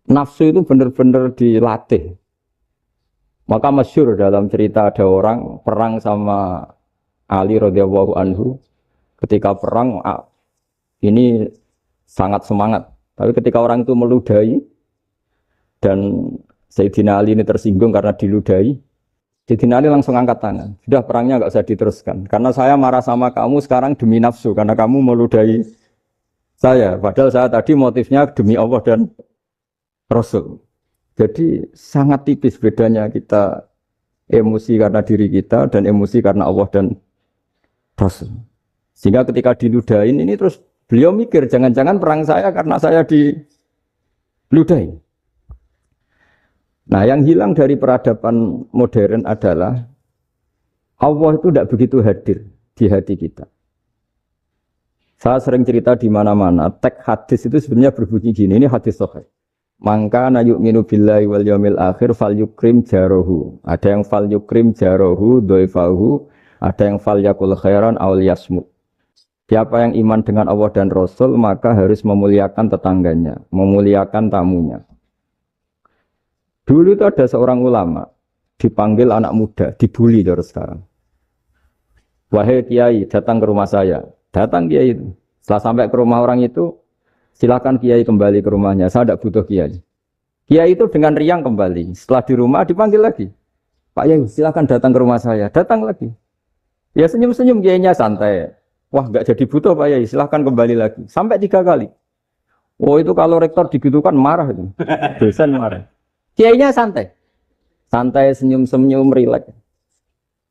Nafsu itu benar-benar dilatih. Maka masyhur dalam cerita ada orang perang sama Ali radhiyallahu anhu. Ketika perang ini sangat semangat. Tapi ketika orang itu meludahi dan Sayyidina Ali ini tersinggung karena diludahi, Sayyidina Ali langsung angkat tangan. Sudah perangnya nggak usah diteruskan. Karena saya marah sama kamu sekarang demi nafsu. Karena kamu meludahi saya. Padahal saya tadi motifnya demi Allah dan Rasul. Jadi sangat tipis bedanya kita emosi karena diri kita dan emosi karena Allah dan Rasul. Sehingga ketika diludahin ini terus beliau mikir jangan-jangan perang saya karena saya diludahi. Nah yang hilang dari peradaban modern adalah Allah itu tidak begitu hadir di hati kita. Saya sering cerita di mana-mana, teks hadis itu sebenarnya berbunyi gini, ini hadis sahih. Mangka na yu'minu billahi wal yaumil akhir fal yukrim jarohu. Ada yang fal yukrim jarohu doifahu, ada yang fal yakul khairan aul yasmut. Siapa yang iman dengan Allah dan Rasul maka harus memuliakan tetangganya, memuliakan tamunya. Dulu itu ada seorang ulama dipanggil anak muda, dibully dari sekarang. Wahai kiai, datang ke rumah saya. Datang kiai itu. Setelah sampai ke rumah orang itu, silakan kiai kembali ke rumahnya. Saya tidak butuh kiai. Kiai itu dengan riang kembali. Setelah di rumah dipanggil lagi. Pak Yai, silakan datang ke rumah saya. Datang lagi. Ya senyum-senyum kiainya santai. Wah, nggak jadi butuh Pak Yai. Silakan kembali lagi. Sampai 3 kali. Oh itu kalau rektor digitukan marah itu. Dosen marah. Kiainya santai. Santai, senyum-senyum, rileks.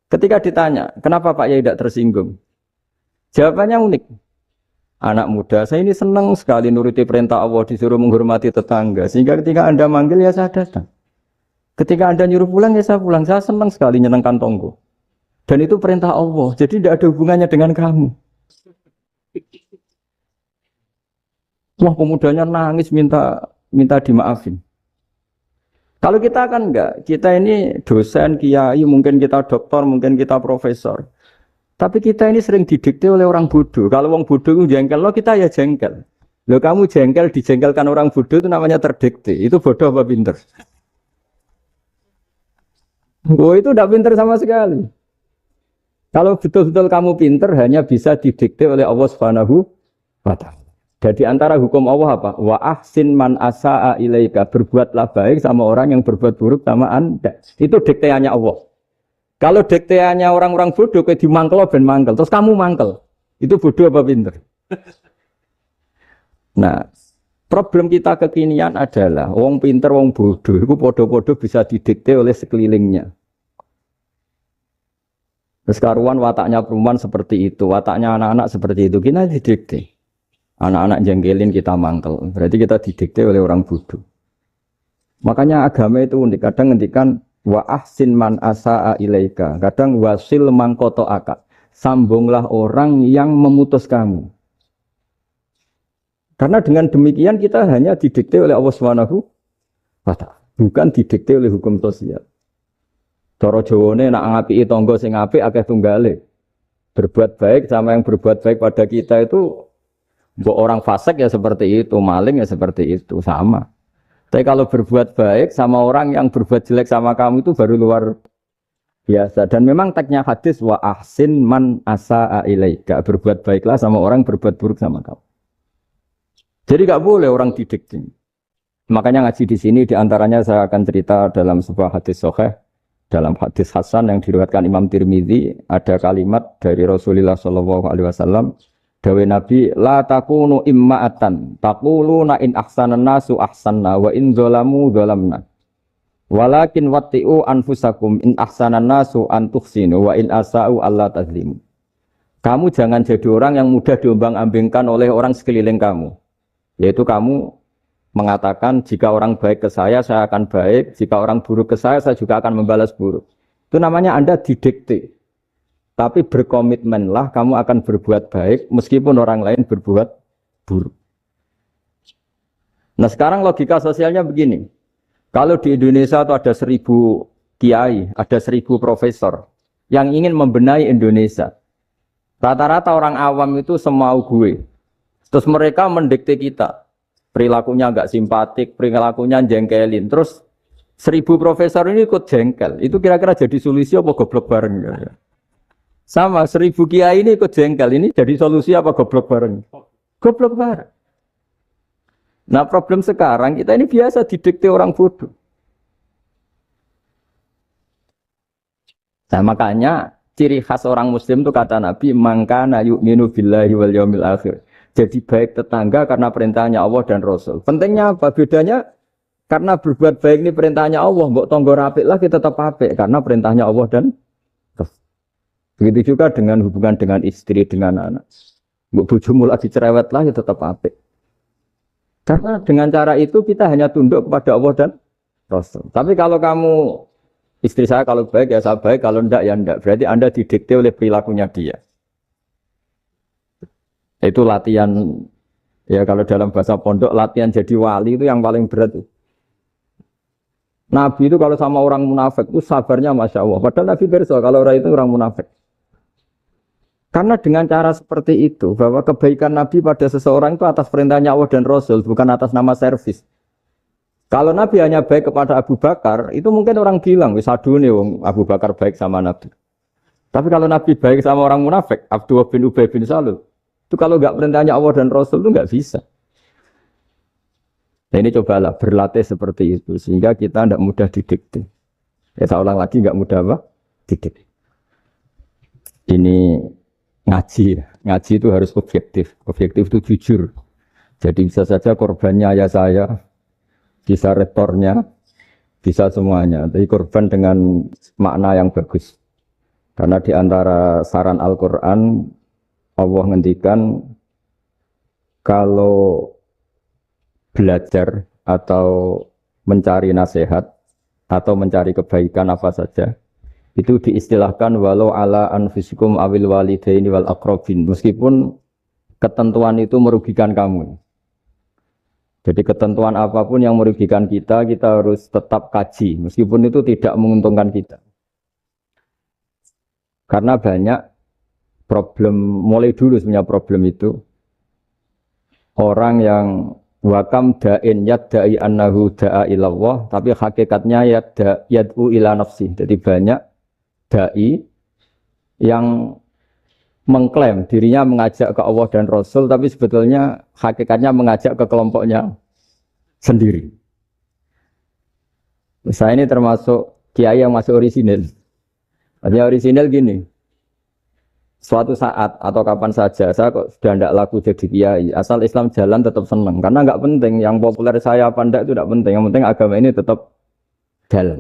Ketika ditanya, kenapa Pak Yai tidak tersinggung? Jawabannya unik. Anak muda, saya ini senang sekali nuruti perintah Allah, disuruh menghormati tetangga. Sehingga ketika Anda manggil, ya saya datang. Ketika Anda nyuruh pulang, ya saya pulang. Saya senang sekali nyenangkan tonggo. Dan itu perintah Allah, jadi tidak ada hubungannya dengan kamu. Wah, pemudanya nangis minta dimaafin. Kalau kita kan enggak, kita ini dosen, kiai, mungkin kita doktor, mungkin kita profesor. Tapi kita ini sering didikte oleh orang bodoh. Kalau orang bodoh itu jengkel, lo kita ya jengkel. Lo kamu jengkel, dijengkelkan orang bodoh itu namanya terdikte. Itu bodoh apa pinter? Oh itu tidak pinter sama sekali. Kalau betul-betul kamu pinter, hanya bisa didikte oleh Allah Subhanahu wa Ta'ala. Jadi antara hukum Allah apa? Wa ahsin man asa'a ilaika. Berbuatlah baik sama orang yang berbuat buruk sama Anda. Itu dikteannya Allah. Kalau dikteannya orang-orang bodoh, kayak dimangkel ben mangkel. Terus kamu mangkel. Itu bodoh apa pinter? Nah, problem kita kekinian adalah wong pinter, wong bodoh. Itu bodoh-bodoh bisa didikte oleh sekelilingnya. Terus karuan wataknya perempuan seperti itu, wataknya anak-anak seperti itu. Kita didikte. Anak-anak jengkelin kita mangkel. Berarti kita didikte oleh orang bodoh. Makanya agama itu unik. Kadang ngendikan wa ahsin man asa'a ilaika. Kadang wasil man qata'aka. Sambunglah orang yang memutus kamu. Karena dengan demikian kita hanya didikte oleh Allah Subhanahu wa Ta'ala. Bukan didikte oleh hukum sosial. Cara Jawane nak ngapiki tangga sing apik akeh tunggale. Berbuat baik sama yang berbuat baik pada kita itu mbok orang fasik ya seperti itu, maling ya seperti itu, sama. Tapi kalau berbuat baik sama orang yang berbuat jelek sama kamu itu baru luar biasa. Dan memang teksnya hadis wa ahsin man asa'a ilaika. Berbuat baiklah sama orang berbuat buruk sama kamu. Jadi enggak boleh orang didikte. Makanya ngaji di sini diantaranya saya akan cerita dalam sebuah hadis sahih. Dalam hadis Hasan yang diriwayatkan Imam Tirmidzi ada kalimat dari Rasulullah SAW. Dawe Nabi, la takunu imma'atan, taquluna in ahsanan nasu ahsanna, wa in zolamu zolamna. Walakin watti'u anfusakum in ahsanan nasu antuhsinu, wa in asa'u Allah tazlimu. Kamu jangan jadi orang yang mudah diombang-ambingkan oleh orang sekeliling kamu. Yaitu kamu mengatakan, jika orang baik ke saya akan baik, jika orang buruk ke saya juga akan membalas buruk. Itu namanya Anda didikte. Tapi berkomitmenlah kamu akan berbuat baik meskipun orang lain berbuat buruk. Nah sekarang logika sosialnya begini. Kalau di Indonesia itu ada 1000 kiai, ada 1000 profesor yang ingin membenahi Indonesia. Rata-rata orang awam itu semau gue. Terus mereka mendikte kita. perilakunya nggak simpatik, perilakunya jengkelin. Terus 1000 profesor ini ikut jengkel. Itu kira-kira jadi solusi apa goblok bareng? Sama 1000 kiai ini ikut jengkel. Ini jadi solusi apa goblok bareng? Goblok bareng. Nah problem sekarang kita ini biasa didikte orang bodoh. Nah makanya ciri khas orang muslim itu kata Nabi mangkana yu'minu billahi wal yaumil akhir. Jadi baik tetangga karena perintahnya Allah dan Rasul. Pentingnya apa? Bedanya karena berbuat baik ini perintahnya Allah, mbok tonggo apik lah kita tetap apik karena perintahnya Allah dan Rasul. Begitu juga dengan hubungan dengan istri, dengan anak. Mbok bojomu lagi cerewet lah kita tetap apik. Karena dengan cara itu kita hanya tunduk kepada Allah dan Rasul. Tapi kalau kamu istri saya kalau baik ya saya baik, kalau enggak ya enggak. Berarti Anda didikte oleh perilakunya dia. Itu latihan, ya kalau dalam bahasa pondok, latihan jadi wali itu yang paling berat. Nabi itu kalau sama orang munafik itu sabarnya Masya Allah. Padahal Nabi berso kalau orang itu orang munafik. Karena dengan cara seperti itu, bahwa kebaikan Nabi pada seseorang itu atas perintahnya Allah dan Rasul, bukan atas nama servis. Kalau Nabi hanya baik kepada Abu Bakar, itu mungkin orang bilang, wis adune wong Abu Bakar baik sama Nabi. Tapi kalau Nabi baik sama orang munafik, Abdullah bin Ubay bin Salul, itu kalau nggak perintahnya Allah dan Rasul itu nggak bisa. Nah ini cobalah berlatih seperti itu, sehingga kita tidak mudah didikte. Ya saya ulang lagi, nggak mudah apa? Didikte. Ini ngaji itu harus objektif. Objektif itu jujur. Jadi bisa saja korbannya ayah saya, bisa rektornya, bisa semuanya. Tapi korban dengan makna yang bagus. Karena di antara saran Al-Quran, Allah ngendikan kalau belajar atau mencari nasihat atau mencari kebaikan apa saja, itu diistilahkan walau ala anfusikum awil walidaini wal aqrabin. Meskipun ketentuan itu merugikan kamu. Jadi ketentuan apapun yang merugikan kita, kita harus tetap kaji. Meskipun itu tidak menguntungkan kita. Karena banyak problem, mulai dulu sebenarnya problem itu. Orang yang wakam da'in yadda'i annahu da'a ilallah, tapi hakikatnya yad'u ila nafsi. Jadi banyak da'i yang mengklaim dirinya mengajak ke Allah dan Rasul, tapi sebetulnya hakikatnya mengajak ke kelompoknya sendiri. Saya ini termasuk kiai yang masih orisinil. Artinya orisinil gini, suatu saat atau kapan saja saya kok sudah tidak laku jadi kiai, asal Islam jalan tetap senang. Karena nggak penting yang populer saya apa enggak itu tidak penting. Yang penting agama ini tetap jalan.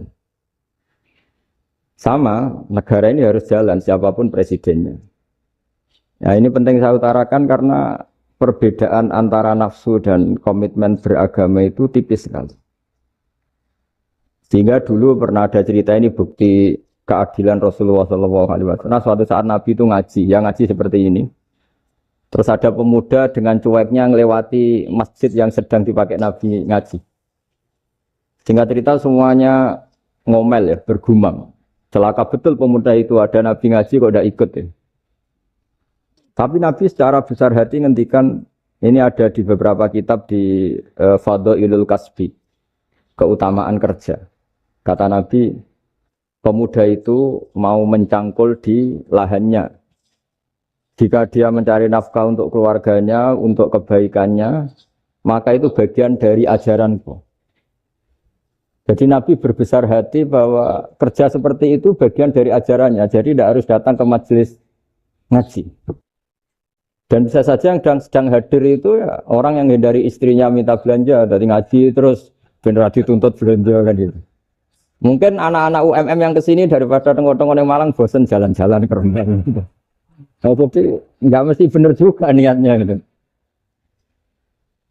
Sama negara ini harus jalan siapapun presidennya. Ya ini penting saya utarakan karena perbedaan antara nafsu dan komitmen beragama itu tipis sekali. Sehingga dulu pernah ada cerita ini bukti keadilan Rasulullah SAW. Nah suatu saat Nabi itu ngaji, yang ngaji seperti ini. Terus ada pemuda dengan cueknya ngelewati masjid yang sedang dipakai Nabi ngaji. Singkat cerita semuanya ngomel ya, bergumam. Celaka betul pemuda itu, ada Nabi ngaji kok tidak ikut ya. Tapi Nabi secara besar hati ngendikan, ini ada di beberapa kitab di Fadhailul Kasbi, keutamaan kerja. Kata Nabi, pemuda itu mau mencangkul di lahannya. Jika dia mencari nafkah untuk keluarganya, untuk kebaikannya, maka itu bagian dari ajaranku. Jadi Nabi berbesar hati bahwa kerja seperti itu bagian dari ajarannya. Jadi tidak harus datang ke majelis ngaji. Dan bisa saja yang sedang hadir itu ya orang yang hindari istrinya minta belanja, dari ngaji terus benar dituntut belanja kan gitu. Mungkin anak-anak UMM yang kesini daripada tengok-tengok yang Malang bosan jalan-jalan ke rumah. Jadi nggak mesti benar juga niatnya gitu.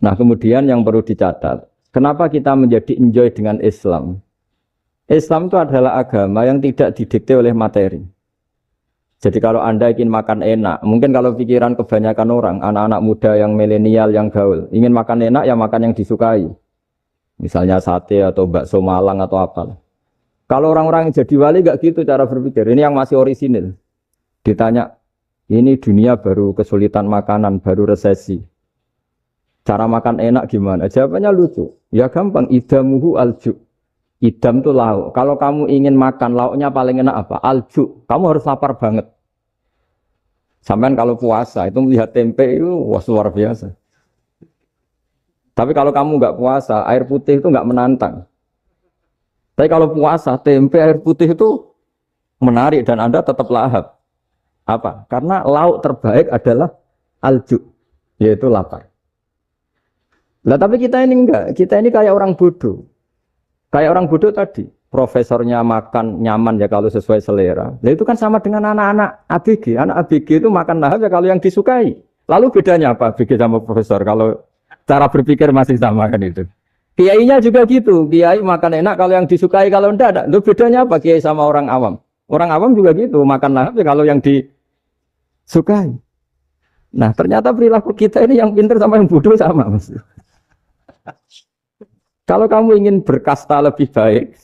Nah kemudian yang perlu dicatat, kenapa kita menjadi enjoy dengan Islam? Islam itu adalah agama yang tidak didikte oleh materi. Jadi kalau Anda ingin makan enak, mungkin kalau pikiran kebanyakan orang, anak-anak muda yang milenial, yang gaul, ingin makan enak ya makan yang disukai. Misalnya sate atau bakso Malang atau apa. Kalau orang-orang yang jadi wali gak gitu cara berpikir. Ini yang masih orisinil. Ditanya, ini dunia baru kesulitan makanan, baru resesi. Cara makan enak gimana? Jawabannya lucu. Ya gampang, idamuhu alju. Idam itu lauk. Kalau kamu ingin makan lauknya paling enak apa? Alju. Kamu harus lapar banget. Sampai kalau puasa itu melihat tempe itu wah luar biasa. Tapi kalau kamu nggak puasa, air putih itu nggak menantang. Tapi kalau puasa, tempe air putih itu menarik dan Anda tetap lahap. Apa? Karena lauk terbaik adalah alju, yaitu lapar. Nah tapi kita ini enggak, kita ini kayak orang bodoh. Kayak orang bodoh tadi, profesornya makan nyaman ya kalau sesuai selera. Nah itu kan sama dengan anak-anak ABG. Anak ABG itu makan lahap ya kalau yang disukai. Lalu bedanya apa ABG sama profesor? Kalau cara berpikir masih sama kan itu. Kiainya juga gitu, kiai makan enak kalau yang disukai, kalau enggak ada. Lalu bedanya apa kiai sama orang awam? Orang awam juga gitu, makan lahap ya kalau yang disukai. Nah ternyata perilaku kita ini yang pintar sama yang bodoh sama. Kalau kamu ingin berkasta lebih baik,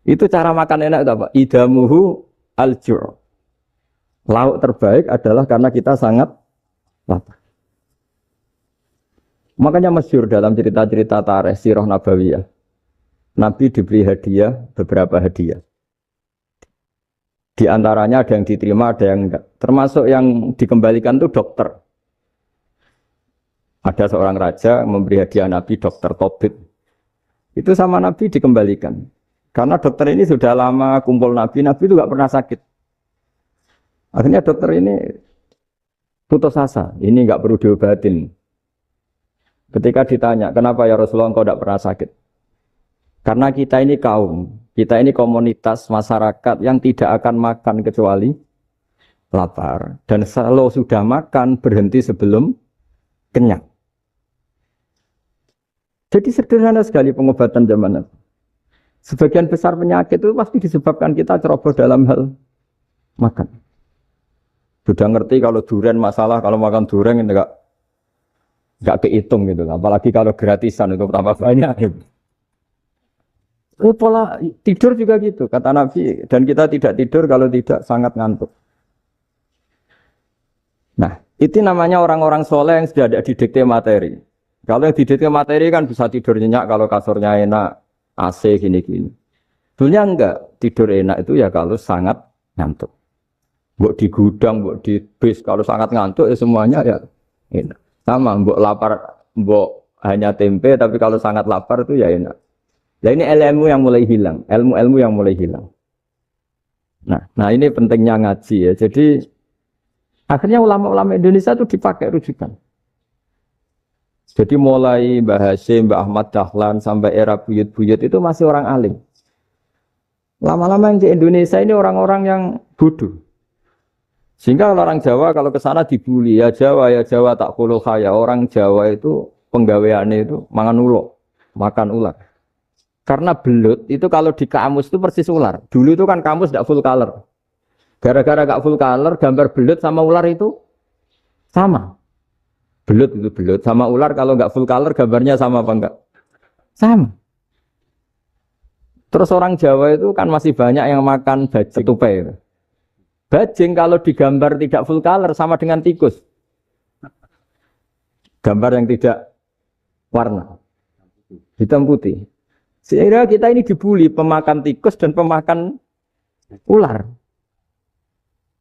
itu cara makan enak itu apa? Idamuhu al-ju'. Lauk terbaik adalah karena kita sangat lapar. Makanya masyhur dalam cerita-cerita tarikh sirah nabawiyah. Nabi diberi hadiah, beberapa hadiah. Di antaranya ada yang diterima, ada yang enggak. Termasuk yang dikembalikan itu dokter. Ada seorang raja memberi hadiah Nabi dokter Tobit. Itu sama Nabi dikembalikan. Karena dokter ini sudah lama kumpul Nabi itu nggak pernah sakit. Akhirnya dokter ini putus asa, ini nggak perlu diobatin. Ketika ditanya, kenapa ya Rasulullah engkau tidak pernah sakit? Karena kita ini kaum, kita ini komunitas masyarakat yang tidak akan makan kecuali lapar. Dan kalau sudah makan, berhenti sebelum kenyang. Jadi sederhana sekali pengobatan zaman Nabi. Sebagian besar penyakit itu pasti disebabkan kita ceroboh dalam hal makan. Sudah ngerti kalau durian masalah, kalau makan durian itu enggak kehitung gitu. Apalagi kalau gratisan itu tambah banyak. Gitu. Pola tidur juga gitu, kata Nabi. Dan kita tidak tidur kalau tidak sangat ngantuk. Nah, itu namanya orang-orang soleh yang sudah ada didikte materi. Kalau yang didikte materi kan bisa tidur nyenyak kalau kasurnya enak, AC gini-gini. Sebenarnya enggak, tidur enak itu ya kalau sangat ngantuk. Mbok di gudang, mbok di bis, kalau sangat ngantuk ya semuanya ya enak. Sama, mbok lapar, mbok hanya tempe, tapi kalau sangat lapar itu ya enak. Nah ini ilmu yang mulai hilang, ilmu-ilmu yang mulai hilang. Nah ini pentingnya ngaji ya. Jadi akhirnya ulama-ulama Indonesia itu dipakai rujukan. Jadi mulai Mbah Hasyim, Mbah Ahmad Dahlan sampai era buyut-buyut itu masih orang alim. Lama-lama yang di Indonesia ini orang-orang yang bodoh. Sehingga orang Jawa kalau ke sana dibully, ya Jawa tak kulul khaya. Orang Jawa itu penggaweannya itu mangan ulo, makan ular. Karena belut itu kalau di kamus itu persis ular. Dulu itu kan kamus tidak full color. Gara-gara gak full color, gambar belut sama ular itu sama. Belut itu belut sama ular kalau nggak full color gambarnya sama apa enggak? Sama. Terus orang Jawa itu kan masih banyak yang makan bajing tupai. Bajing kalau digambar tidak full color sama dengan tikus. Gambar yang tidak warna. Hitam putih. Sehingga kita ini dibully pemakan tikus dan pemakan ular.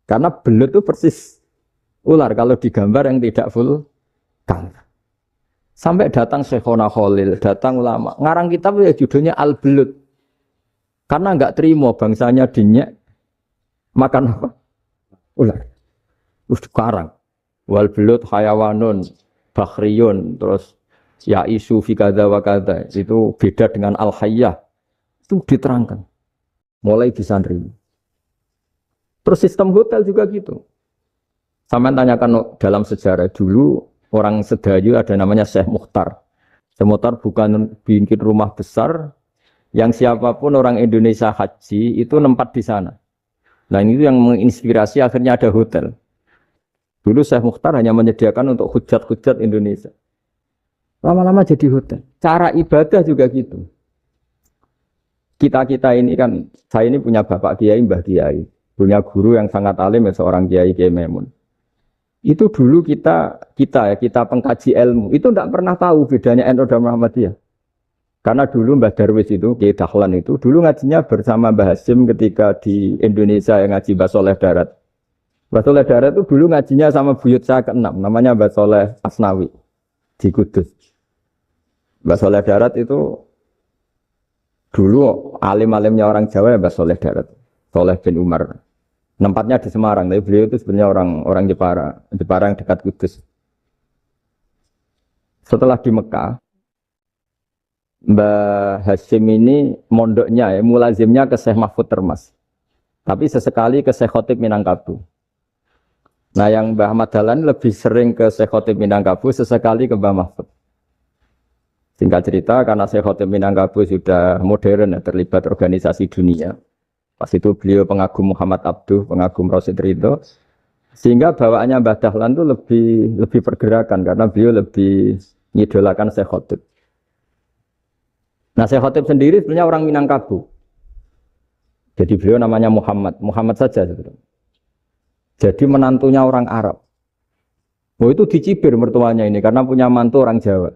Karena belut itu persis ular kalau digambar yang tidak full color. Sampai datang Syekhona Khalil, datang ulama. Ngarang kitab ya judulnya Al-Belut. Karena enggak terima bangsanya dinyek makan apa? Ular. Terus karang. Wal belut hayawanun bakhriyun terus ya isu fi kadza wa kadza. Itu beda dengan al-hayyah. Itu diterangkan. Mulai bisa nerima. Terus sistem hotel juga gitu. Sampai tanyakan dalam sejarah dulu orang Sedayu ada namanya Syekh Mukhtar. Syekh Mukhtar bukan bikin rumah besar yang siapapun orang Indonesia haji itu nempat di sana. Nah ini yang menginspirasi akhirnya ada hotel. Dulu Syekh Mukhtar hanya menyediakan untuk hujat-hujat Indonesia. Lama-lama jadi hotel. Cara ibadah juga gitu. Kita ini kan, saya ini punya bapak kiai, mbah kiai. Punya guru yang sangat alim ya seorang kiai Kiai Memun. Itu dulu kita pengkaji ilmu itu tidak pernah tahu bedanya NU dan Muhammadiyah. Karena dulu Mbah Darwis itu, Kiai Dahlan itu, dulu ngajinya bersama Mbah Hasim ketika di Indonesia yang ngaji Mbah Soleh Darat. Mbah Soleh Darat itu dulu ngajinya sama buyut saya ke-6, namanya Mbah Soleh Asnawi di Kudus. Mbah Soleh Darat itu dulu alim-alimnya orang Jawa ya Mbah Soleh Darat, Soleh bin Umar. Tempatnya di Semarang, tapi beliau itu sebenarnya orang Jepara yang dekat Kudus. Setelah di Mekah, Mbah Hasyim ini mondoknya ya, mulazimnya ke Syekh Mahfud Termas. Tapi sesekali ke Syekh Khotib Minangkabau. Nah yang Mbah Ahmad Dahlan lebih sering ke Syekh Khotib Minangkabau, sesekali ke Mbah Mahfud. Singkat cerita, karena Syekh Khotib Minangkabau sudah modern ya, terlibat organisasi dunia. Pas itu beliau pengagum Muhammad Abduh, pengagum Rasid Ridho. Sehingga bawaannya Mbah Dahlan itu lebih pergerakan, karena beliau lebih mengidolakan Syekh Khotib. Nah Syekh Khotib sendiri sebenarnya orang Minangkabau. Jadi beliau namanya Muhammad saja sebetulnya. Jadi menantunya orang Arab. Oh itu dicibir mertuanya ini, karena punya mantu orang Jawa,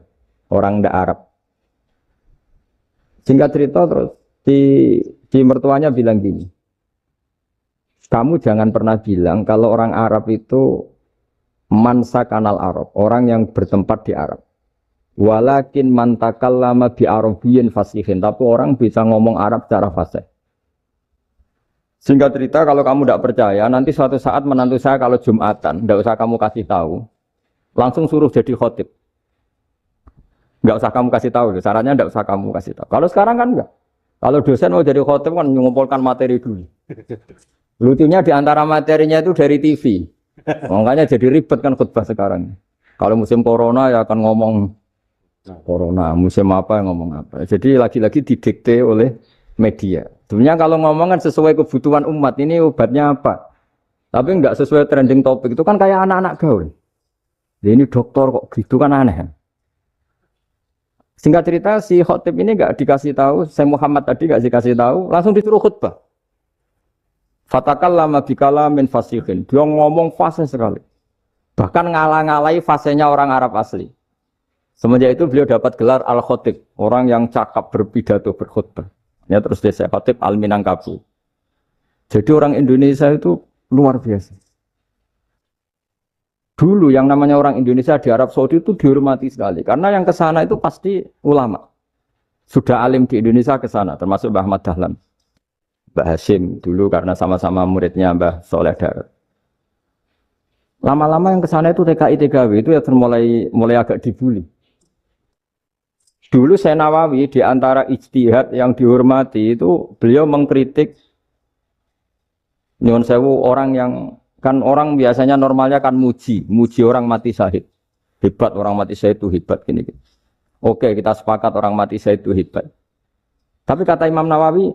orang ndak Arab. Singkat cerita terus di mertuanya bilang gini, kamu jangan pernah bilang kalau orang Arab itu mansa kanal Arab, orang yang bertempat di Arab. Walakin mantakallama bi arabiyyin fasihin, tapi orang bisa ngomong Arab secara fasih. Singkat cerita, kalau kamu tidak percaya, nanti suatu saat menantu saya kalau Jumatan, tidak usah kamu kasih tahu, langsung suruh jadi khotib. Tidak usah kamu kasih tahu, sarannya tidak usah kamu kasih tahu. Kalau sekarang kan enggak. Kalau dosen mau jadi khotib kan mengumpulkan materi dulu. Lucunya di antara materinya itu dari TV. Makanya jadi ribet kan khutbah sekarang. Kalau musim corona ya akan ngomong corona, musim apa yang ngomong apa. Jadi lagi-lagi didikte oleh media. Sebenarnya kalau ngomong kan sesuai kebutuhan umat, ini obatnya apa. Tapi enggak sesuai trending topik, itu kan kayak anak-anak gaul. Ini dokter kok gitu kan aneh. Singkat cerita si khotib ini enggak dikasih tahu, Syekh Muhammad tadi enggak dikasih tahu, langsung disuruh khutbah. Fatakallama bikalamin fasihin. Dia ngomong fasih sekali. Bahkan ngalah-ngalahi fasihnya orang Arab asli. Semenjak itu beliau dapat gelar Al-Khotib, orang yang cakap berpidato berkhutbah. Ya terus dia Syekh Khotib Al-Minangkabau. Jadi orang Indonesia itu luar biasa. Dulu yang namanya orang Indonesia di Arab Saudi itu dihormati sekali. Karena yang ke sana itu pasti ulama. Sudah alim di Indonesia ke sana, termasuk Mbah Ahmad Dahlan. Mbah Hasyim dulu karena sama-sama muridnya Mbah Soleh Darat. Lama-lama yang ke sana itu TKI TKW itu ya mulai agak dibully. Dulu Syekh Nawawi di antara ijtihad yang dihormati itu beliau mengkritik nyuwun sewu orang yang kan orang biasanya normalnya kan muji orang mati syahid. Hebat orang mati syahid itu hebat gini. Oke, kita sepakat orang mati syahid itu hebat. Tapi kata Imam Nawawi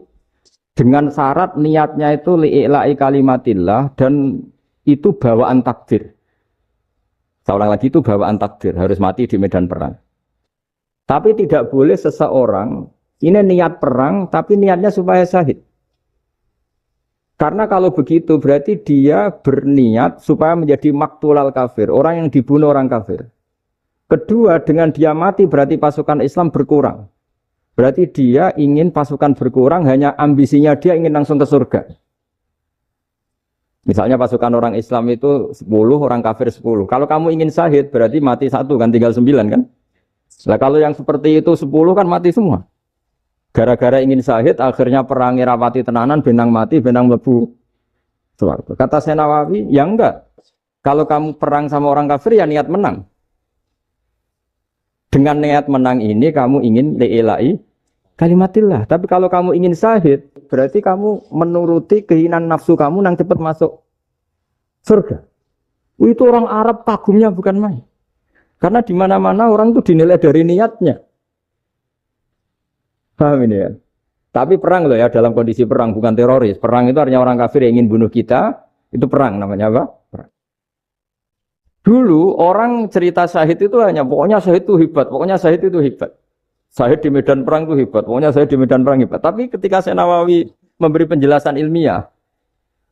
dengan syarat niatnya itu li'ila'i kalimatillah dan itu bawaan takdir. Saya ulang lagi itu bawaan takdir, harus mati di medan perang. Tapi tidak boleh seseorang ini niat perang tapi niatnya supaya syahid. Karena kalau begitu berarti dia berniat supaya menjadi maktulal kafir, orang yang dibunuh orang kafir. Kedua, dengan dia mati berarti pasukan Islam berkurang. Berarti dia ingin pasukan berkurang, hanya ambisinya dia ingin langsung ke surga. Misalnya pasukan orang Islam itu 10, orang kafir 10. Kalau kamu ingin syahid berarti mati 1 kan, tinggal 9 kan. Nah kalau yang seperti itu 10 kan mati semua. Gara-gara ingin syahid, akhirnya perang rapati tenanan, benang mati, benang mlebu. Kata Syekh Nawawi, ya enggak. Kalau kamu perang sama orang kafir, ya niat menang. Dengan niat menang ini, kamu ingin li'ila'i kalimatillah. Tapi kalau kamu ingin syahid, berarti kamu menuruti keinginan nafsu kamu yang cepat masuk surga. Itu orang Arab kagumnya bukan main. Karena di mana-mana orang itu dinilai dari niatnya. Paham ini ya? Tapi perang loh ya, dalam kondisi perang, bukan teroris. Perang itu artinya orang kafir yang ingin bunuh kita, itu perang namanya apa? Perang. Dulu orang cerita syahid itu hanya, pokoknya syahid itu hebat, pokoknya syahid itu hebat. Syahid di medan perang itu hebat, pokoknya syahid di medan perang hebat. Tapi ketika Syekh Nawawi memberi penjelasan ilmiah,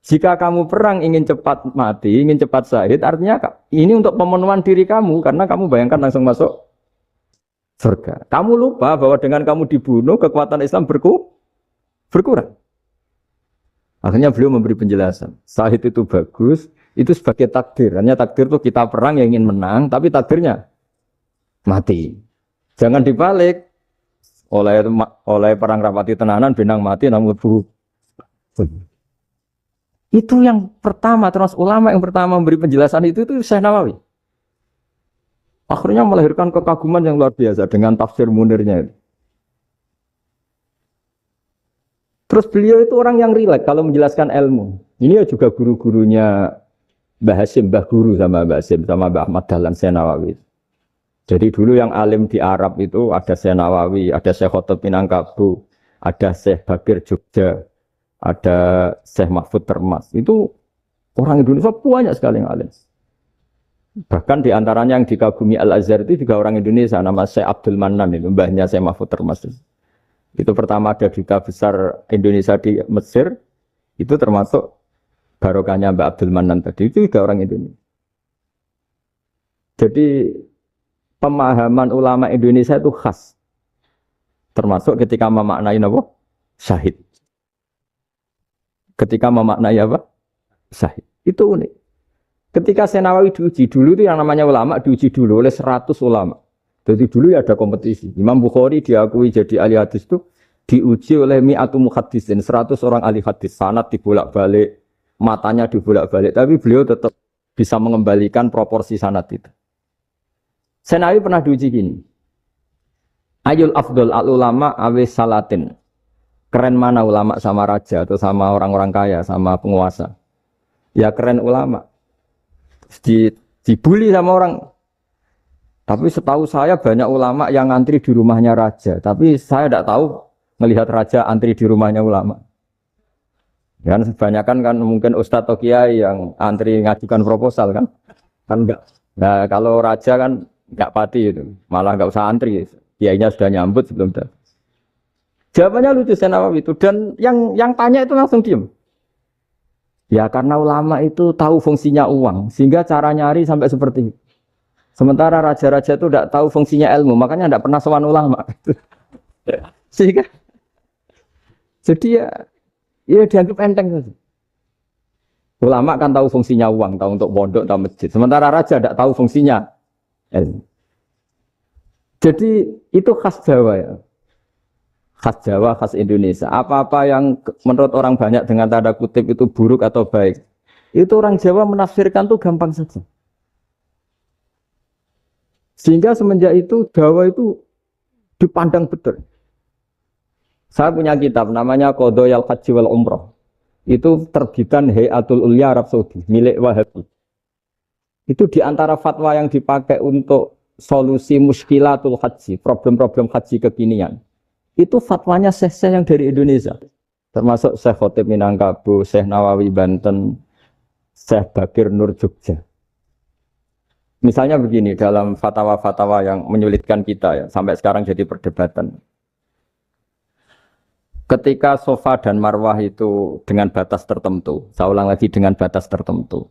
Jika kamu perang ingin cepat mati, ingin cepat syahid, artinya ini untuk pemenuhan diri kamu karena kamu bayangkan langsung masuk surga. Kamu lupa bahwa dengan kamu dibunuh kekuatan Islam berkurang. Akhirnya beliau memberi penjelasan. Syahid itu bagus, itu sebagai takdir. Hanya takdir itu kita perang yang ingin menang, tapi takdirnya mati. Jangan dibalik. Oleh perang rapati tenanan, benang mati, namun itu yang pertama, terus ulama yang pertama memberi penjelasan itu Syekh Nawawi. Akhirnya melahirkan kekaguman yang luar biasa dengan tafsir Munirnya itu. Terus beliau itu orang yang rileks kalau menjelaskan ilmu. Ini ya juga guru-gurunya Mbah Hasyim, Mbah Guru sama Mbah Hasyim, sama Mbah Ahmad Dahlan Syekh Nawawi. Jadi dulu yang alim di Arab itu ada Syekh Nawawi, ada Syekh Khotib Minangkabau, ada Syekh Bakir Jogja, ada Syekh Mahfud Termas. Itu orang Indonesia banyak sekali yang alim. Bahkan di antaranya yang dikagumi Al-Azhar itu juga orang Indonesia, nama Syekh Abdul Manan, itu mbahnya Syekh Mahfud Termas. Itu pertama ada duta besar Indonesia di Mesir, itu termasuk barokahnya Mbak Abdul Manan tadi, itu juga orang Indonesia. Jadi pemahaman ulama Indonesia itu khas, termasuk ketika memaknai apa? Syahid. Ketika memaknai apa? Syahid. Itu unik. Ketika Syekh Nawawi diuji dulu itu yang namanya ulama diuji dulu oleh 100 ulama. Jadi dulu ya ada kompetisi. Imam Bukhari diakui jadi ahli hadis itu diuji oleh mi'atu muhaddisin, 100 orang ahli hadis. Sanad dibolak-balik, matanya dibolak-balik, tapi beliau tetap bisa mengembalikan proporsi sanad itu. Syekh Nawawi pernah diuji gini. Ayul afdol al ulama awis salatin. Keren mana ulama sama raja atau sama orang-orang kaya, sama penguasa? Ya keren ulama. Dibully sama orang. Tapi setahu saya banyak ulama yang antri di rumahnya raja. Tapi saya tidak tahu melihat raja antri di rumahnya ulama. Kan kebanyakan kan mungkin ustadz atau kiai yang antri ngajukan proposal kan. Kan enggak. Nah kalau raja kan enggak pati itu. Malah enggak usah antri. Kiainya sudah nyambut sebelum datang. Jawabannya lucu Syekh Nawawi itu. Dan yang tanya itu langsung diem. Ya karena ulama itu tahu fungsinya uang. Sehingga cara nyari sampai seperti itu. Sementara raja-raja itu tidak tahu fungsinya ilmu, makanya tidak pernah sowan ulama. Sehingga, jadi ya dianggap enteng saja. Ulama kan tahu fungsinya uang, tahu untuk pondok, tahu masjid. Sementara raja tidak tahu fungsinya ilmu. Jadi itu khas Jawa ya, khas Jawa, khas Indonesia. Apa-apa yang menurut orang banyak dengan tanda kutip itu buruk atau baik, itu orang Jawa menafsirkan tuh gampang saja. Sehingga semenjak itu Jawa itu dipandang betul. Saya punya kitab namanya Qadhayal Haji wal Umrah. Itu terbitan Hayatul Ulya Arab Saudi, milik Wahabi. Itu diantara fatwa yang dipakai untuk solusi muskilatul haji, problem-problem haji kekinian. Itu fatwanya syekh-syekh yang dari Indonesia. Termasuk Syekh Khotib Minangkabau, Syekh Nawawi Banten, Syekh Bakir Nur Jogja. Misalnya begini, dalam fatwa-fatwa yang menyulitkan kita ya, sampai sekarang jadi perdebatan. Ketika Safa dan Marwah itu dengan batas tertentu, saya ulang lagi dengan batas tertentu.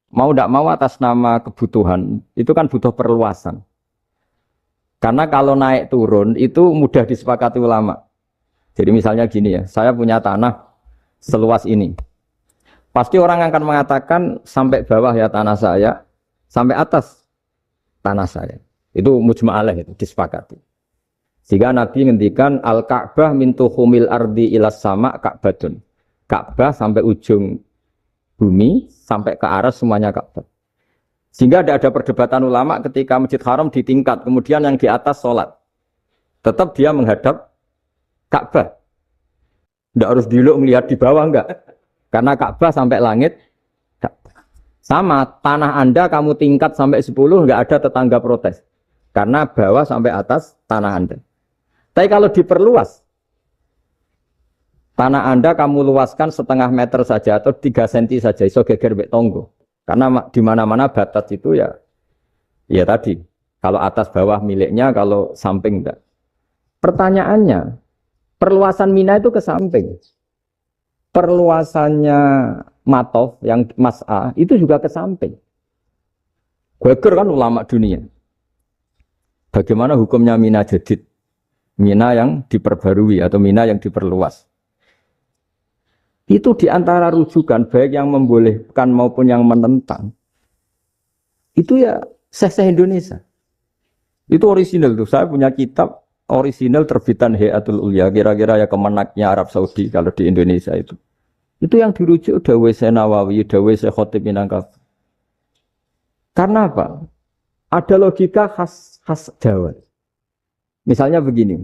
Mau tidak mau atas nama kebutuhan, itu kan butuh perluasan. Karena kalau naik turun itu mudah disepakati ulama. Jadi misalnya gini ya, saya punya tanah seluas ini. Pasti orang akan mengatakan sampai bawah ya tanah saya, sampai atas tanah saya. Itu mujma' alaih, itu disepakati. Sehingga Nabi ngendikan al-Ka'bah min tuhumil ardi ilas sama Ka'badun. Ka'bah sampai ujung bumi, sampai ke aras semuanya Ka'bah. Sehingga ada perdebatan ulama ketika Masjid Haram di tingkat, kemudian yang di atas sholat. Tetap dia menghadap Ka'bah. Tidak harus dulu melihat di bawah, enggak. Karena Ka'bah sampai langit, sama, tanah Anda kamu tingkat sampai 10, enggak ada tetangga protes. Karena bawah sampai atas tanah Anda. Tapi kalau diperluas, tanah Anda kamu luaskan setengah meter saja atau 3 cm saja, iso geger mbek tonggo. Karena di mana-mana batas itu ya tadi. Kalau atas bawah miliknya, kalau samping enggak. Pertanyaannya, perluasan Mina itu ke samping. Perluasannya matof, yang mas'ah, itu juga ke samping. Geger kan ulama dunia. Bagaimana hukumnya mina jadid? Mina yang diperbarui atau mina yang diperluas. Itu diantara rujukan baik yang membolehkan maupun yang menentang. Itu ya Syekh Indonesia. Itu orisinal tuh. Saya punya kitab orisinal terbitan Hayatul Ulya, kira-kira ya kemenaknya Arab Saudi kalau di Indonesia itu. Itu yang dirujuk Dawei Syekh Nawawi, Dawei Syekh Khatib Minangkabau. Karena apa? Ada logika khas Jawa. Misalnya begini.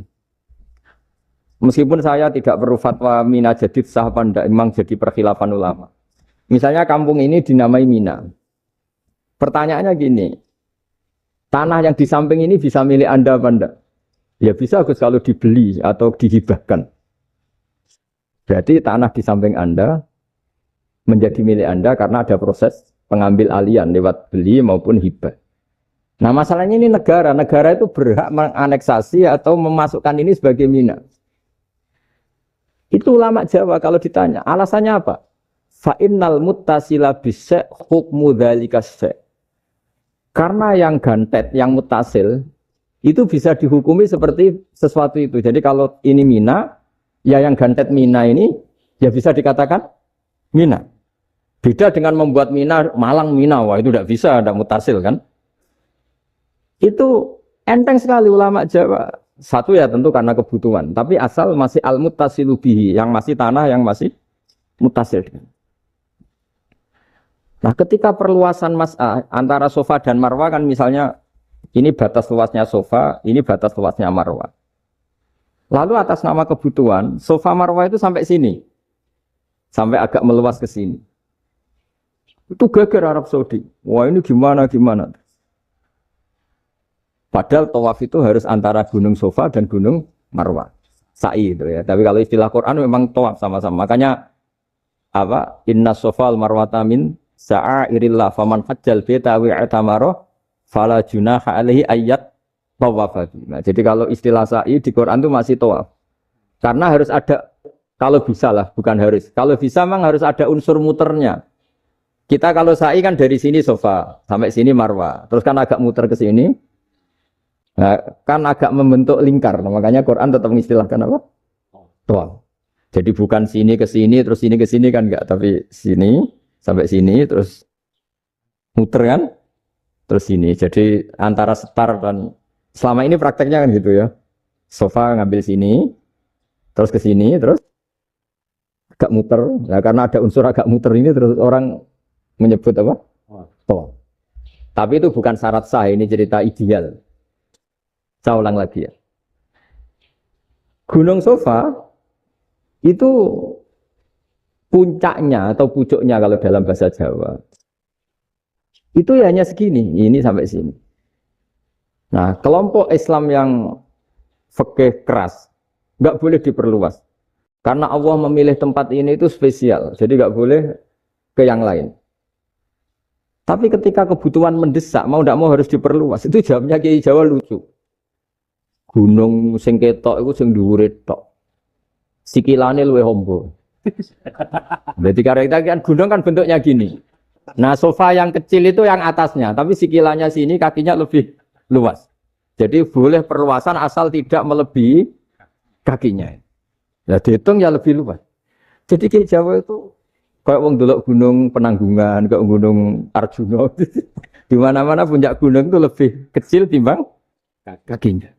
Meskipun saya tidak perlu fatwa Mina jadid sah apa enggak, memang jadi perkhilafan ulama. Misalnya kampung ini dinamai Mina. Pertanyaannya gini, tanah yang di samping ini bisa milik Anda apa enggak? Ya bisa Gus kalau dibeli atau dihibahkan. Berarti tanah di samping Anda menjadi milik Anda karena ada proses pengambil alian lewat beli maupun hibah. Nah masalahnya ini negara itu berhak menganeksasi atau memasukkan ini sebagai Mina. Itu ulama Jawa kalau ditanya, alasannya apa? Fa'innal muttasila bisek hukmu dzalika syek. Karena yang gantet, yang mutasil itu bisa dihukumi seperti sesuatu itu. Jadi kalau ini Mina, ya yang gantet Mina ini ya bisa dikatakan Mina. Beda dengan membuat Mina Malang Mina, wah itu tidak bisa, tidak mutasil kan? Itu enteng sekali ulama Jawa. Satu ya tentu karena kebutuhan, tapi asal masih al-muttasilu bihi, yang masih tanah yang masih mutasil. Nah, ketika perluasan mas'ah antara sofa dan marwah kan misalnya ini batas luasnya sofa, ini batas luasnya marwah. Lalu atas nama kebutuhan, sofa marwah itu sampai sini. Sampai agak meluas ke sini. Itu geger Arab Saudi. Wah, ini gimana? Padahal tawaf itu harus antara Gunung Sofa dan Gunung Marwah. Sa'i itu ya. Tapi kalau istilah Quran memang tawaf sama-sama. Makanya apa? Inna sofal marwata min sa'airillah faman hajjal baita wa i'tamara fala junaha alaihi ayyat tawafati. Nah, jadi kalau istilah sa'i di Quran itu masih tawaf. Karena harus ada, kalau bisa lah, bukan harus. Kalau bisa memang harus ada unsur muternya. Kita kalau sa'i kan dari sini sofa sampai sini marwah. Terus kan agak muter ke sini. Nah, kan agak membentuk lingkar, nah, makanya Quran tetap mengistilahkan apa? Tawaf. Jadi bukan sini ke sini, terus sini ke sini kan enggak, tapi sini sampai sini, terus muter kan, terus sini. Jadi antara setar dan selama ini prakteknya kan gitu ya. Sofa ngambil sini, terus ke sini, terus agak muter. Nah, karena ada unsur agak muter ini, terus orang menyebut apa? Tawaf. Tapi itu bukan syarat sah, ini cerita ideal. Saya ulang lagi ya. Gunung Sofa itu puncaknya atau pucuknya kalau dalam bahasa Jawa. Itu ya hanya segini, ini sampai sini. Nah, kelompok Islam yang fikih keras nggak boleh diperluas. Karena Allah memilih tempat ini itu spesial, jadi nggak boleh ke yang lain. Tapi ketika kebutuhan mendesak, mau tidak mau harus diperluas. Itu jawabnya Kiai Jawa lucu. Gunung sing ketok iku sing dhuwure tok. Sikilane luwih ombo. Berarti kan gunung kan bentuknya gini. Nah, sofa yang kecil itu yang atasnya, tapi sikilannya sini kakinya lebih luas. Jadi boleh perluasan asal tidak melebihi kakinya. Ya dihitung ya lebih luas. Jadi Kiai Jawa itu kayak wong delok gunung Penanggungan, kayak gunung Arjuna. Di mana-mana puncak gunung itu lebih kecil timbang kakinya.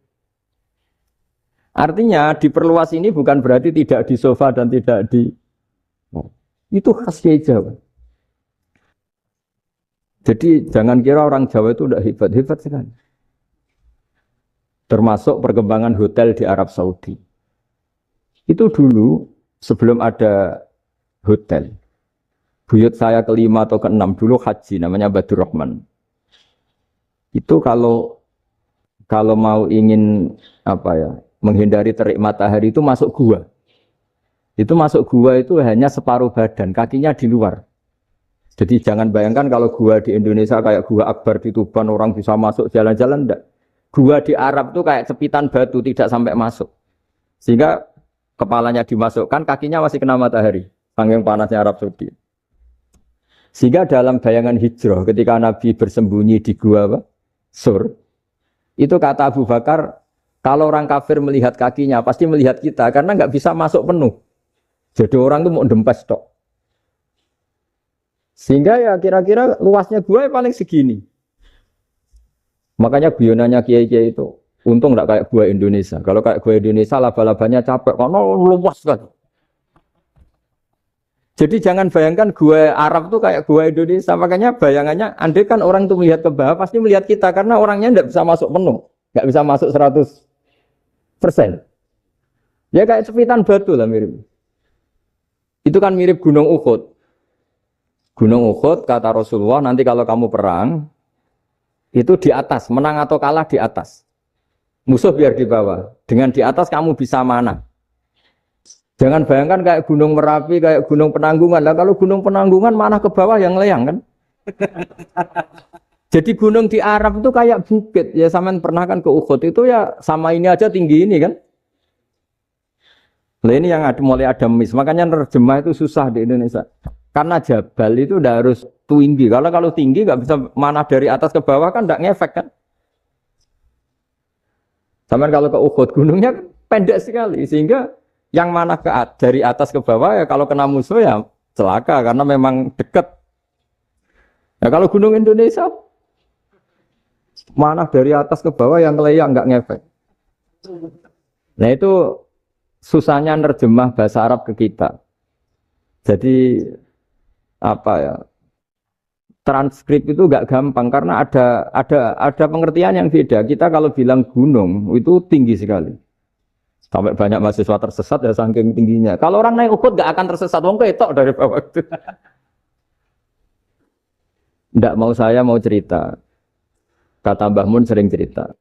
Artinya diperluas ini bukan berarti tidak di sofa dan tidak di... Itu khas Kiai Jawa. Jadi jangan kira orang Jawa itu udah hebat-hebat sekali. Termasuk perkembangan hotel di Arab Saudi. Itu dulu sebelum ada hotel. Buyut saya kelima atau keenam dulu haji, namanya Badur Rahman. Itu kalau mau ingin apa ya, menghindari terik matahari itu masuk gua. Itu masuk gua itu hanya separuh badan, kakinya di luar. Jadi jangan bayangkan kalau gua di Indonesia kayak gua Akbar di Tuban orang bisa masuk jalan-jalan, enggak. Gua di Arab itu kayak cepitan batu, tidak sampai masuk. Sehingga kepalanya dimasukkan, kakinya masih kena matahari. Saking panasnya Arab Saudi. Sehingga dalam bayangan hijrah ketika Nabi bersembunyi di gua apa? Sur, itu kata Abu Bakar, kalau orang kafir melihat kakinya pasti melihat kita karena nggak bisa masuk penuh. Jadi orang itu mau dempes tok. Sehingga ya kira-kira luasnya gua ya paling segini. Makanya guyonannya kiai-kiai itu untung nggak kayak gua Indonesia. Kalau kayak gua Indonesia laba-labanya capek karena luas kan. Jadi jangan bayangkan gua Arab tuh kayak gua Indonesia. Makanya bayangannya, andai kan orang tuh melihat ke bawah pasti melihat kita karena orangnya nggak bisa masuk penuh, nggak bisa masuk 100%. Ya kayak cepitan batu lah mirip. Itu kan mirip Gunung Uhud. Gunung Uhud kata Rasulullah nanti kalau kamu perang itu di atas, menang atau kalah di atas. Musuh biar di bawah. Dengan di atas kamu bisa mana? Jangan bayangkan kayak Gunung Merapi, kayak Gunung Penanggungan. Lah kalau Gunung Penanggungan mana ke bawah yang leyang kan? Jadi gunung di Arab itu kayak bukit. Ya sampean pernah kan ke Uhud itu ya sama ini aja tinggi ini kan? Nah ini yang mulai ada mis. Makanya nerjemah itu susah di Indonesia. Karena jabal itu udah harus tinggi. Kalau tinggi nggak bisa mana dari atas ke bawah kan nggak ngefek kan? Sampean kalau ke Uhud gunungnya pendek sekali sehingga yang mana dari atas ke bawah ya kalau kena musuh ya celaka karena memang dekat. Ya kalau gunung Indonesia mana dari atas ke bawah yang leyang nggak ngefek. Nah itu susahnya nerjemah bahasa Arab ke kita. Jadi apa ya? Transkrip itu nggak gampang karena ada pengertian yang beda. Kita kalau bilang gunung itu tinggi sekali. Sampai banyak mahasiswa tersesat ya saking tingginya. Kalau orang naik Uhud gak akan tersesat, wong ketok dari bawah itu. Nggak mau saya mau cerita. Kata Mbah Mun sering cerita.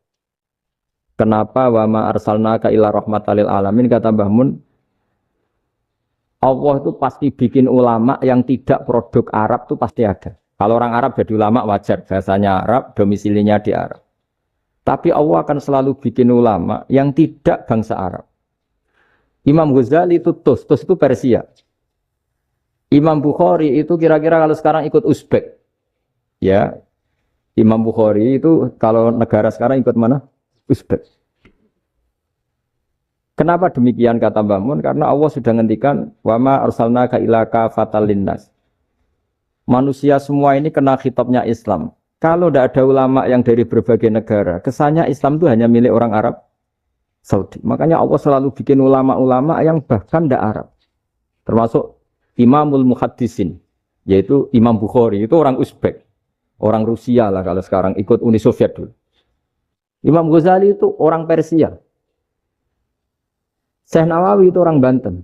Kenapa wa ma arsalnaka illa rahmatan lil alamin, kata Mbah Mun. Allah itu pasti bikin ulama yang tidak produk Arab itu pasti ada. Kalau orang Arab jadi ulama wajar, bahasanya Arab, domisilinya di Arab. Tapi Allah akan selalu bikin ulama yang tidak bangsa Arab. Imam Ghazali itu Tus itu Persia. Imam Bukhari itu kira-kira kalau sekarang ikut Uzbek. Ya, Imam Bukhari itu kalau negara sekarang ikut mana? Uzbek. Kenapa demikian kata Mbah Mun? Karena Allah sudah ngendikan wa ma arsalnaka illa kafatan linnas. Manusia semua ini kena khitabnya Islam. Kalau tidak ada ulama yang dari berbagai negara, kesannya Islam itu hanya milik orang Arab Saudi. Makanya Allah selalu bikin ulama-ulama yang bahkan tidak Arab. Termasuk Imamul Muhaddisin, yaitu Imam Bukhari, itu orang Uzbek. Orang Rusia lah kalau sekarang ikut Uni Soviet dulu. Imam Ghazali itu orang Persia. Syekh Nawawi itu orang Banten.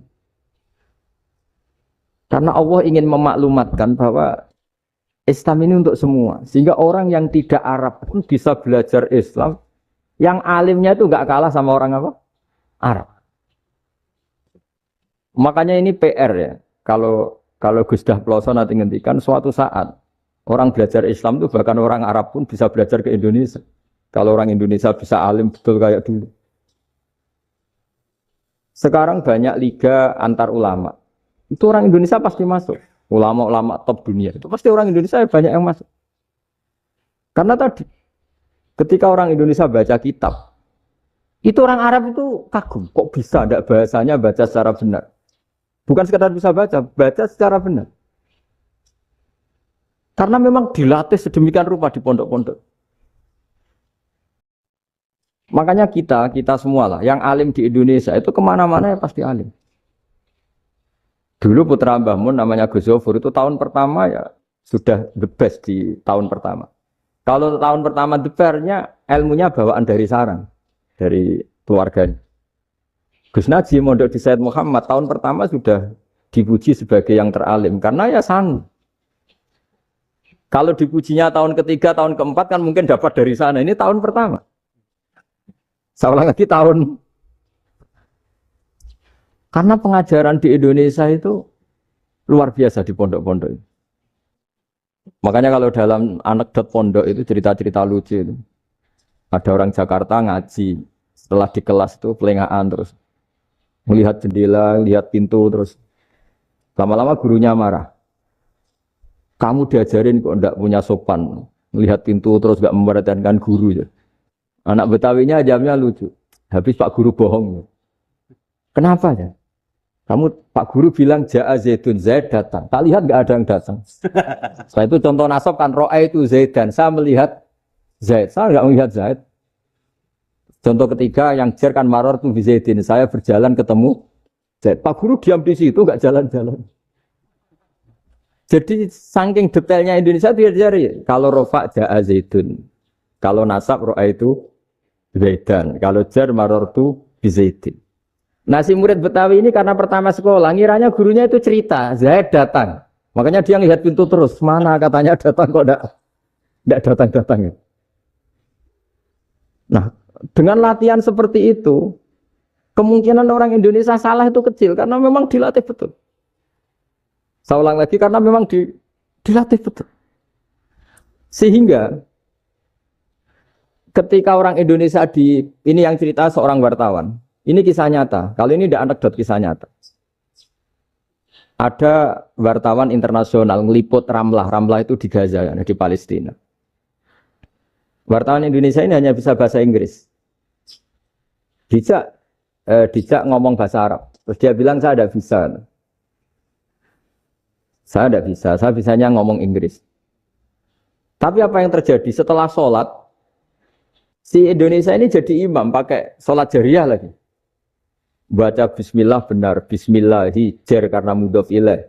Karena Allah ingin memaklumatkan bahwa Islam ini untuk semua. Sehingga orang yang tidak Arab pun bisa belajar Islam. Yang alimnya itu nggak kalah sama orang apa? Arab. Makanya ini PR ya. Kalau Gus Dah Ploso nanti ngendikan suatu saat orang belajar Islam itu bahkan orang Arab pun bisa belajar ke Indonesia. Kalau orang Indonesia bisa alim betul kayak dulu. Sekarang banyak liga antar ulama. Itu orang Indonesia pasti masuk. Ulama-ulama top dunia itu pasti orang Indonesia banyak yang masuk. Karena tadi ketika orang Indonesia baca kitab, itu orang Arab itu kagum, kok bisa ada bahasanya baca secara benar. Bukan sekedar bisa baca secara benar. Karena memang dilatih sedemikian rupa di pondok-pondok. Makanya kita semua lah, yang alim di Indonesia itu kemana-mana ya pasti alim. Dulu putra Mbah Mun namanya Gus Zofur itu tahun pertama ya sudah the best di tahun pertama. Kalau tahun pertama the best-nya ilmunya bawaan dari sarang, dari keluarganya. Gus Najim mondok di Said Muhammad tahun pertama sudah dipuji sebagai yang teralim karena ya sanggup. Kalau dipujinya tahun ketiga, tahun keempat kan mungkin dapat dari sana. Ini tahun pertama. Saya ulang lagi tahun. Karena pengajaran di Indonesia itu luar biasa di pondok-pondok. Makanya kalau dalam anekdot pondok itu cerita-cerita lucu itu. Ada orang Jakarta ngaji, setelah di kelas itu pelengahan terus. Melihat jendela, lihat pintu terus. Lama-lama gurunya marah. Kamu diajarin kok ndak punya sopan, melihat pintu terus gak memperhatikan guru ya. Anak Betawinya jamnya lucu. Habis Pak Guru bohong. Kenapa ya? Kamu Pak Guru bilang Ja'a Zaidun, Zaid datang. Tak lihat gak ada yang datang. Setelah itu contoh nasab kan ro'a itu Zaidan. Saya melihat Zaid, saya gak melihat Zaid. Contoh ketiga yang jar kan maror tu Zaidin. Saya berjalan ketemu Zaid. Pak Guru diam di situ gak jalan-jalan. Jadi saking detailnya Indonesia dia cari. Kalau rofa Ja'a Zaidun. Kalau nasab ro'a itu Zaidan. Kalau jar maror tu Zaidin. Nah si murid Betawi ini karena pertama sekolah, ngiranya gurunya itu cerita, Zaid datang. Makanya dia ngelihat pintu terus, mana katanya datang kok enggak datang-datang. Nah dengan latihan seperti itu, kemungkinan orang Indonesia salah itu kecil, karena memang dilatih betul. Saya ulang lagi, karena memang dilatih betul. Sehingga ketika orang Indonesia ini yang cerita seorang wartawan, ini kisah nyata. Kali ini tidak anekdot, kisah nyata. Ada wartawan internasional ngeliput Ramlah. Ramlah itu di Gaza, di Palestina. Wartawan Indonesia ini hanya bisa bahasa Inggris. Dijak ngomong bahasa Arab. Terus dia bilang saya tidak bisa. Saya tidak bisa. Saya bisanya ngomong Inggris. Tapi apa yang terjadi setelah sholat? Si Indonesia ini jadi imam pakai sholat jariah lagi. Baca bismillah benar, bismillahi jar karena mudhof ilaih.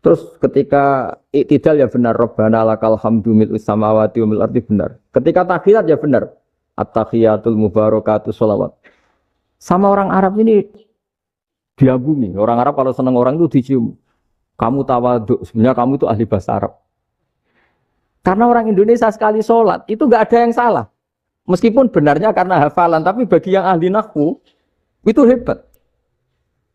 Terus ketika iktidal ya benar, Rabbana lakal hamdu mil'us samawati wa mil'ul ardi benar. Ketika tahiyat ya benar, at-tahiyatul mubarakatuh sholawat. Sama orang Arab ini diagumi. Orang Arab kalau senang orang itu dicium. Kamu tawaduk, sebenarnya kamu itu ahli bahasa Arab. Karena orang Indonesia sekali sholat itu nggak ada yang salah. Meskipun benarnya karena hafalan, tapi bagi yang ahli nahwu itu hebat.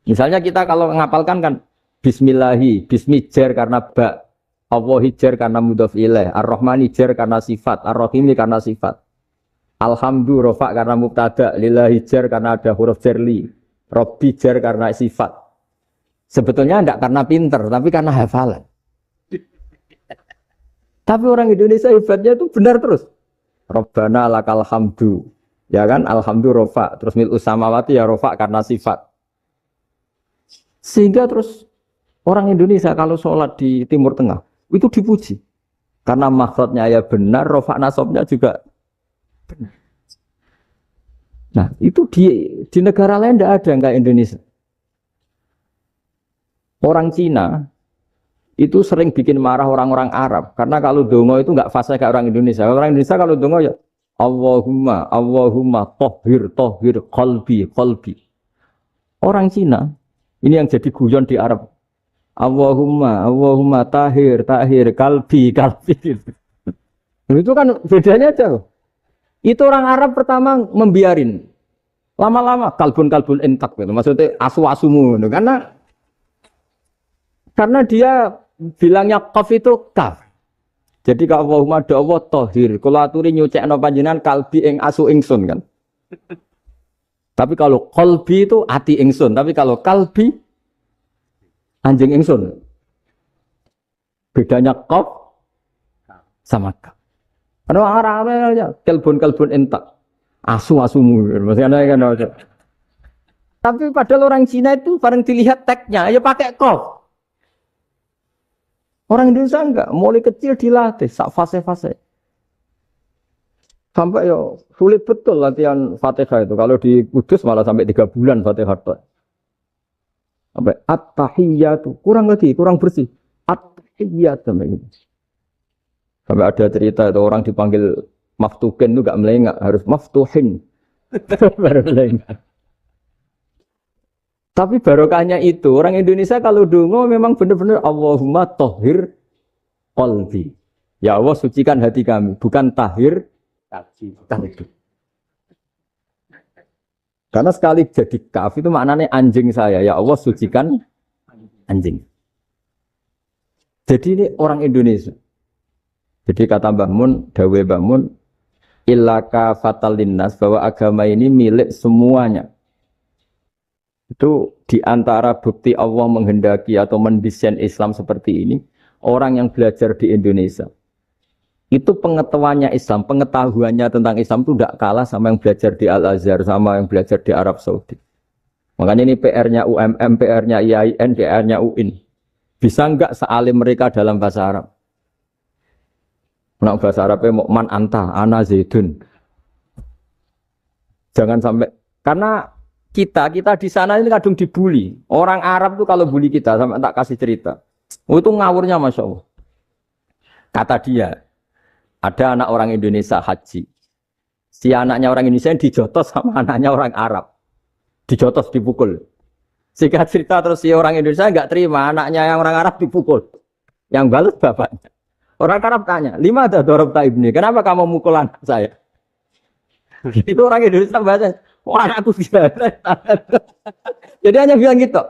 Misalnya kita kalau ngapalkan kan bismillahi, bismijar karena ba, Allahi jar karena mudhof ilaih, ar-rahmani jar karena sifat, ar-rahimi karena sifat. Alhamdu rofa karena mubtada, lillahi jar karena ada huruf jarli, robbi jar karena sifat. Sebetulnya tidak karena pinter, tapi karena hafalan. Tapi orang Indonesia hebatnya itu benar terus. Rabbana lakal hamdu. Ya kan, alhamdu rofa, terus mil'us samawati ya rofa karena sifat. Sehingga terus orang Indonesia kalau sholat di Timur Tengah itu dipuji. Karena makhrajnya ya benar, rofa nasobnya juga benar. Nah itu di negara lain tidak ada yang kayak Indonesia. Orang Cina itu sering bikin marah orang-orang Arab. Karena kalau dongo itu nggak fasih kayak orang Indonesia. Orang Indonesia kalau dongo ya Allahumma tohir qalbi. Orang Cina ini yang jadi guyon di Arab. Allahumma tahir qalbi. Itu kan bedanya aja loh. Itu orang Arab pertama membiarin. Lama-lama kalbun entak gitu. Maksudnya asu-asumu gitu. Karena dia bilangnya qaf itu kaf. Jadi kalau Allahumma da'wa tohir, kalau aturi nyucekno panjenengan kalbi ing asu ingsun kan. Tapi kalau qalbi itu ati ingsun, tapi kalau kalbi anjing ingsun. Bedanya qaf sama kaf. Karena orang-orangnya kalbun entak. Asu-asumu. Maksudnya kan. Tapi padahal orang Cina itu bareng dilihat teksnya ya pakai qaf. Orang Indonesia enggak, mulai kecil dilatih, sak fase-fase. Sampai ya sulit betul latihan Fatihah itu. Kalau di Kudus malah sampai 3 bulan Fatihah itu. Sampai at-tahiyyatu, kurang bersih. At-tahiyyatu sampai gitu. Sampai ada cerita itu orang dipanggil maftuhin itu enggak melengak, harus maftuhin. Baru melengak. Tapi barokahnya itu, orang Indonesia kalau dongo memang benar-benar Allahumma tohir qalbi. Ya Allah sucikan hati kami, bukan tahir kalbi. Karena sekali jadi kaf itu maknanya anjing saya. Ya Allah sucikan anjing. Jadi ini orang Indonesia. Jadi kata Mbah Mun, dawe Mbah Mun, illaka fatal linnas, bahwa agama ini milik semuanya. Itu diantara bukti Allah menghendaki atau mendesain Islam seperti ini. orang yang belajar di Indonesia itu pengetahuannya Islam, pengetahuannya tentang Islam itu tidak kalah sama yang belajar di Al-Azhar, sama yang belajar di Arab Saudi. Makanya ini PR-nya UMM, PR-nya IAIN, PR-nya UIN. Bisa enggak sealim mereka dalam bahasa Arab? Nah, bahasa Arabnya mau man anta, ana zaidun. Jangan sampai, karena kita di sana ini kadang dibully. Orang Arab tuh kalau bully kita, sampai tak kasih cerita. Oh, itu ngawurnya Masya Allah. Kata dia, ada anak orang Indonesia haji. Si anaknya orang Indonesia dijotos sama anaknya orang Arab. Dijotos, dipukul. Singkat cerita terus si orang Indonesia enggak terima, anaknya yang orang Arab dipukul. Yang balas bapaknya. Orang Arab tanya, lima ada dorobta ibni, kenapa kamu mukul anak saya? Itu orang Indonesia bahasa, wah anakku biasa. Jadi hanya bilang gitu.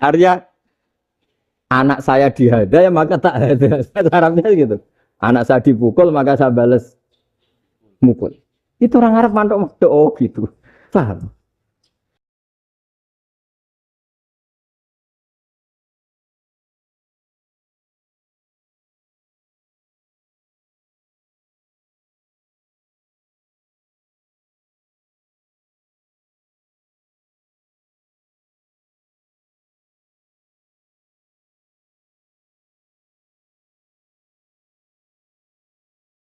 Artinya anak saya dihada ya maka tak ada. Arabnya gitu. Anak saya dipukul maka saya balas mukul. Itu orang Arab mantuk-mantuk oh gitu. Paham?